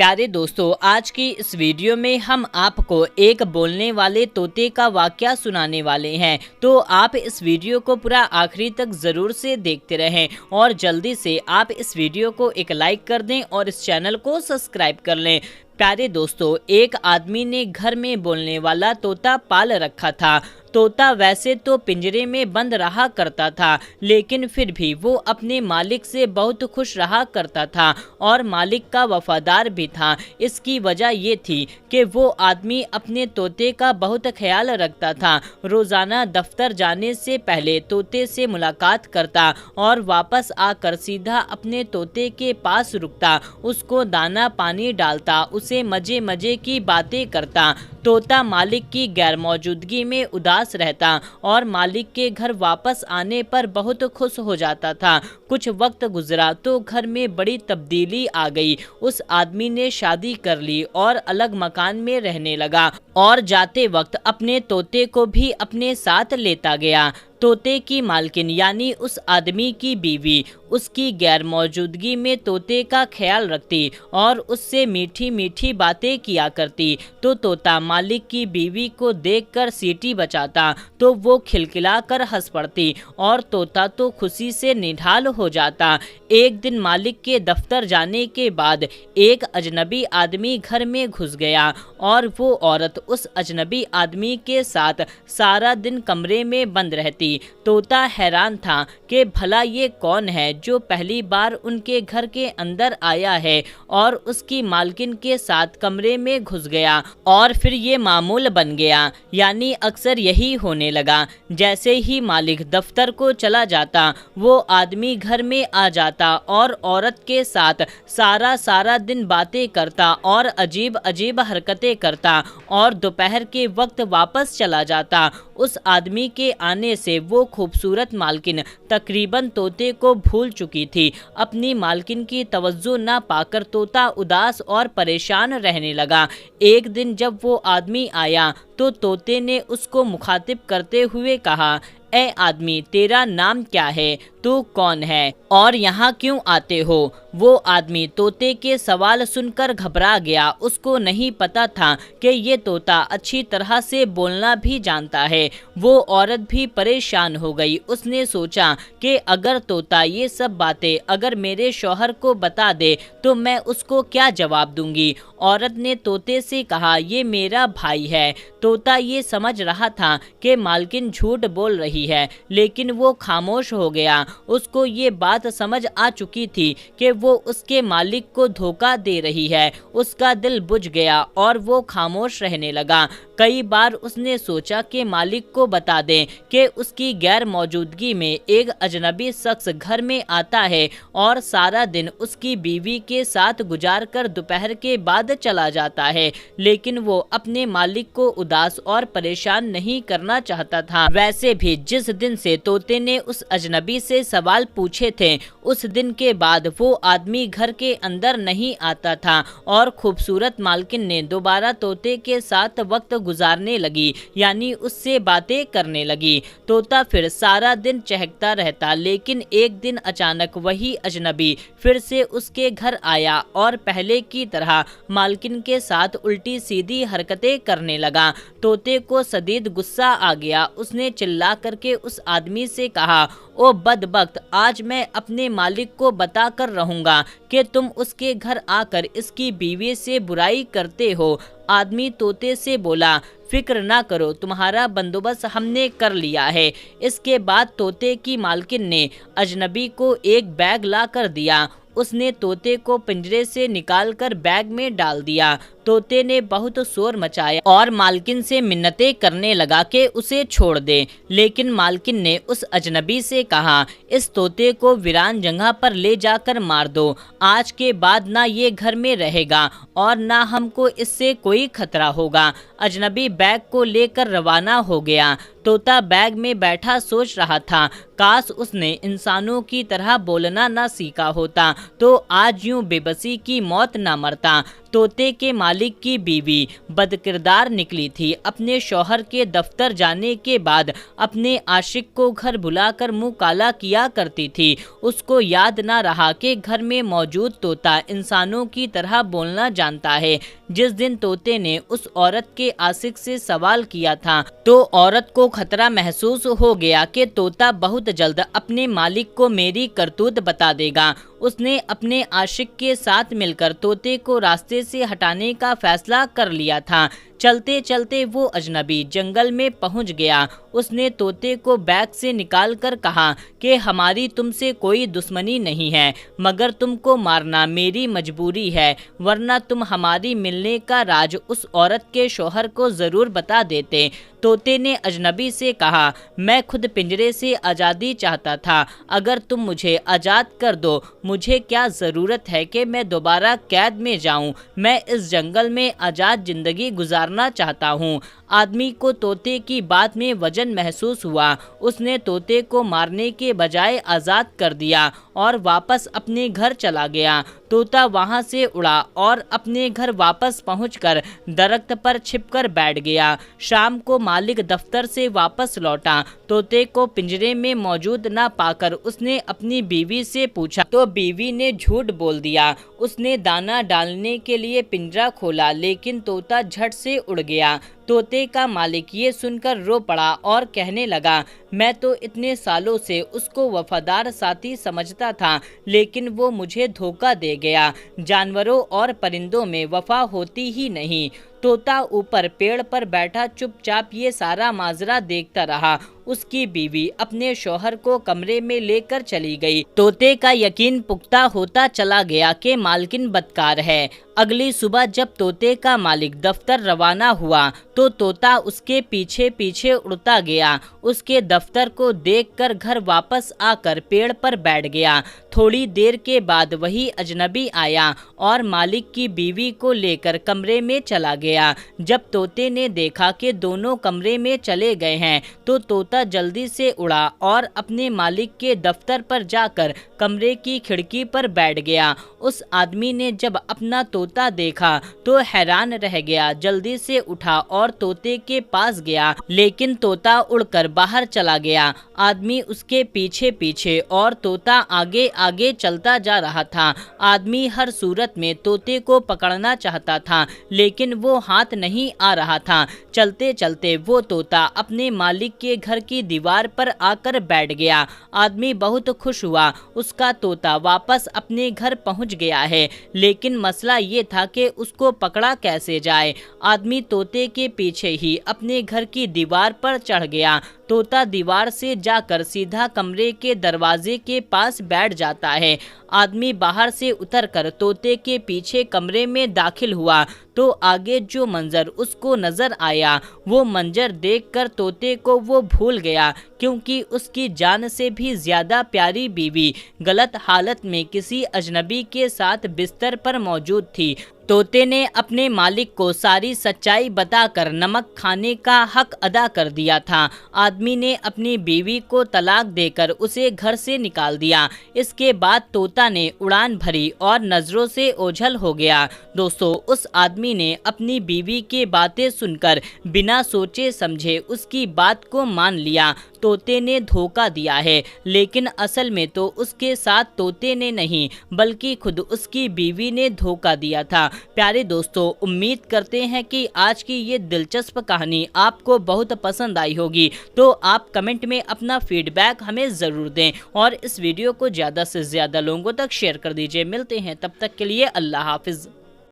प्यारे दोस्तों, आज की इस वीडियो में हम आपको एक बोलने वाले तोते का वाकया सुनाने वाले हैं। तो आप इस वीडियो को पूरा आखिरी तक ज़रूर से देखते रहें और जल्दी से आप इस वीडियो को एक लाइक कर दें और इस चैनल को सब्सक्राइब कर लें। प्यारे दोस्तों, एक आदमी ने घर में बोलने वाला तोता पाल रखा था। तोता वैसे तो पिंजरे में बंद रहा करता था, लेकिन फिर भी वो अपने मालिक से बहुत खुश रहा करता था और मालिक का वफादार भी था। इसकी वजह ये थी कि वो आदमी अपने तोते का बहुत ख्याल रखता था। रोज़ाना दफ्तर जाने से पहले तोते से मुलाकात करता और वापस आकर सीधा अपने तोते के पास रुकता, उसको दाना पानी डालता, उसे मजे मजे की बातें करता। तोता मालिक की गैर मौजूदगी में उदास रहता और मालिक के घर वापस आने पर बहुत खुश हो जाता था। कुछ वक्त गुजरा तो घर में बड़ी तब्दीली आ गई। उस आदमी ने शादी कर ली और अलग मकान में रहने लगा और जाते वक्त अपने तोते को भी अपने साथ लेता गया। तोते की मालकिन यानी उस आदमी की बीवी उसकी गैर मौजूदगी में तोते का ख्याल रखती और उससे मीठी मीठी बातें किया करती। तो तोता मालिक की बीवी को देखकर सीटी बजाता तो वो खिलखिला कर हंस पड़ती और तोता तो खुशी से निढाल हो जाता। एक दिन मालिक के दफ्तर जाने के बाद एक अजनबी आदमी घर में घुस गया और वो औरत उस अजनबी आदमी के साथ सारा दिन कमरे में बंद रहती। तोता हैरान था कि भला ये कौन है जो पहली बार उनके घर के अंदर आया है और उसकी मालकिन के साथ कमरे में घुस गया और फिर ये मामूल बन गया। यानी अक्सर यही होने लगा। जैसे ही मालिक दफ्तर को चला जाता वो आदमी घर में आ जाता और औरत के साथ सारा दिन बातें करता और अजीब अजीब हरकतें करता और दोपहर के वक्त वापस चला जाता। उस आदमी के आने से वो खूबसूरत मालकिन तकरीबन तोते को भूल चुकी थी। अपनी मालकिन की तवज्जो ना पाकर तोता उदास और परेशान रहने लगा। एक दिन जब वो आदमी आया तो तोते ने उसको मुखातिब करते हुए कहा, ए आदमी, तेरा नाम क्या है? तू कौन है और यहाँ क्यों आते हो? वो आदमी तोते के सवाल सुनकर घबरा गया। उसको नहीं पता था कि ये तोता अच्छी तरह से बोलना भी जानता है। वो औरत भी परेशान हो गई। उसने सोचा कि अगर तोता ये सब बातें अगर मेरे शौहर को बता दे तो मैं उसको क्या जवाब दूंगी। औरत ने तोते से कहा, ये मेरा भाई है। तोता ये समझ रहा था कि मालकिन झूठ बोल रही है, लेकिन वो खामोश हो गया। उसको ये बात समझ आ चुकी थी कि वो उसके मालिक को धोखा दे रही है। उसका दिल बुझ गया और वो खामोश रहने लगा। कई बार उसने सोचा कि मालिक को बता दें कि उसकी गैर मौजूदगी में एक अजनबी शख्स घर में आता है और सारा दिन उसकी बीवी के साथ गुजार कर दोपहर के बाद चला जाता है, लेकिन वो अपने मालिक को उदास और परेशान नहीं करना चाहता था। वैसे भी जिस दिन से तोते ने उस अजनबी से सवाल पूछे थे उस दिन के बाद वो आदमी घर के अंदर नहीं आता था और खूबसूरत मालकिन ने दोबारा तोते के साथ वक्त गुजारने लगी, यानी उससे बातें करने लगी। तोता फिर सारा दिन चहकता रहता, लेकिन एक दिन अचानक वही अजनबी फिर से उसके घर आया और पहले की तरह मालकिन के साथ उल्टी सीधी हरकतें करने लगा। तोते को शदीद गुस्सा आ गया। उसने चिल्ला करके उस आदमी से कहा, ओ बदबख्त, आज मैं अपने मालिक को बता कर रहूंगा कि तुम उसके घर आकर इसकी बीवी से बुराई करते हो। आदमी तोते से बोला, फिक्र ना करो, तुम्हारा बंदोबस्त हमने कर लिया है। इसके बाद तोते की मालकिन ने अजनबी को एक बैग ला कर दिया। उसने तोते को पिंजरे से निकालकर बैग में डाल दिया। तोते ने बहुत शोर मचाया और मालकिन से मिन्नतें करने लगा कि उसे छोड़ दे, लेकिन मालकिन ने उस अजनबी से कहा, इस तोते को वीरान जगह पर ले जाकर मार दो। आज के बाद ना ये घर में रहेगा और ना हमको इससे कोई खतरा होगा। अजनबी बैग को लेकर रवाना हो गया। तोता बैग में बैठा सोच रहा था, काश उसने इंसानों की तरह बोलना ना सीखा होता तो आज यूं बेबसी की मौत ना मरता। तोते के मालिक की बीवी बदकिरदार निकली थी। अपने शौहर के दफ्तर जाने के बाद अपने आशिक को घर बुलाकर मुंह काला किया करती थी। उसको याद ना रहा कि घर में मौजूद तोता इंसानों की तरह बोलना जानता है। जिस दिन तोते ने उस औरत के आशिक से सवाल किया था तो औरत को खतरा महसूस हो गया कि तोता बहुत जल्द अपने मालिक को मेरी करतूत बता देगा। उसने अपने आशिक के साथ मिलकर तोते को रास्ते से हटाने का फैसला कर लिया था। चलते चलते वो अजनबी जंगल में पहुंच गया। उसने तोते को बैग से निकाल कर कहा कि हमारी तुमसे कोई दुश्मनी नहीं है, मगर तुमको मारना मेरी मजबूरी है, वरना तुम हमारी मिलने का राज उस औरत के शौहर को ज़रूर बता देते। तोते ने अजनबी से कहा, मैं खुद पिंजरे से आज़ादी चाहता था, अगर तुम मुझे आज़ाद कर दो, मुझे क्या ज़रूरत है कि मैं दोबारा कैद में जाऊं। मैं इस जंगल में आज़ाद ज़िंदगी गुजारना चाहता हूं। आदमी को तोते की बात में वजन महसूस हुआ। उसने तोते को मारने के बजाय आज़ाद कर दिया और वापस अपने घर चला गया। तोता वहां से उड़ा और अपने घर वापस पहुंचकर दरख्त पर छिपकर बैठ गया। शाम को मालिक दफ्तर से वापस लौटा। तोते को पिंजरे में मौजूद न पाकर उसने अपनी बीवी से पूछा तो बीवी ने झूठ बोल दिया। उसने दाना डालने के लिए पिंजरा खोला, लेकिन तोता झट से उड़ गया। तोते का मालिक ये सुनकर रो पड़ा और कहने लगा, मैं तो इतने सालों से उसको वफादार साथी समझता था, लेकिन वो मुझे धोखा दे गया। जानवरों और परिंदों में वफा होती ही नहीं। तोता ऊपर पेड़ पर बैठा चुपचाप ये सारा माजरा देखता रहा। उसकी बीवी अपने शौहर को कमरे में लेकर चली गई। तोते का यकीन पुख्ता होता चला गया कि मालकिन बदकार है। अगली सुबह जब तोते का मालिक दफ्तर रवाना हुआ तो तोता उसके पीछे पीछे उड़ता गया। उसके दफ्तर को देखकर घर वापस आकर पेड़ पर बैठ गया। थोड़ी देर के बाद वही अजनबी आया और मालिक की बीवी को लेकर कमरे में चला गया। जब तोते ने देखा कि दोनों कमरे में चले गए हैं तो तोता जल्दी से उड़ा और अपने मालिक के दफ्तर पर जाकर कमरे की खिड़की पर बैठ गया। उस आदमी ने जब अपना तोता देखा तो हैरान रह गया। जल्दी से उठा और तोते के पास गया, लेकिन तोता उड़कर बाहर चला गया। आदमी उसके पीछे पीछे और तोता आगे आगे चलता जा रहा था। आदमी हर सूरत में तोते को पकड़ना चाहता था, लेकिन वो हाथ नहीं आ रहा था। चलते चलते वो तोता अपने मालिक के घर की दीवार पर आकर बैठ गया। आदमी बहुत खुश हुआ, उसका तोता वापस अपने घर पहुंच गया है, लेकिन मसला ये था कि उसको पकड़ा कैसे जाए। आदमी तोते के पीछे ही अपने घर की दीवार पर चढ़ गया। तोता दीवार से जाकर सीधा कमरे के दरवाजे के पास बैठ जाता है। आदमी बाहर से उतरकर तोते के पीछे कमरे में दाखिल हुआ तो आगे जो मंजर उसको नजर आया वो मंजर देखकर तोते को वो भूल गया, क्योंकि उसकी जान से भी ज्यादा प्यारी बीवी गलत हालत में किसी अजनबी के साथ बिस्तर पर मौजूद थी। तोते ने अपने मालिक को सारी सच्चाई बताकर नमक खाने का हक अदा कर दिया था। आदमी ने अपनी बीवी को तलाक देकर उसे घर से निकाल दिया। इसके बाद तोता ने उड़ान भरी और नजरों से ओझल हो गया। दोस्तों, उस आदमी ने अपनी बीवी की बातें सुनकर बिना सोचे समझे उसकी बात को मान लिया। तोते ने धोखा दिया है, लेकिन असल में तो उसके साथ तोते ने नहीं बल्कि खुद उसकी बीवी ने धोखा दिया था। प्यारे दोस्तों, उम्मीद करते हैं कि आज की ये दिलचस्प कहानी आपको बहुत पसंद आई होगी। तो आप कमेंट में अपना फीडबैक हमें ज़रूर दें और इस वीडियो को ज़्यादा से ज़्यादा लोगों तक शेयर कर दीजिए। मिलते हैं, तब तक के लिए अल्लाह हाफिज़।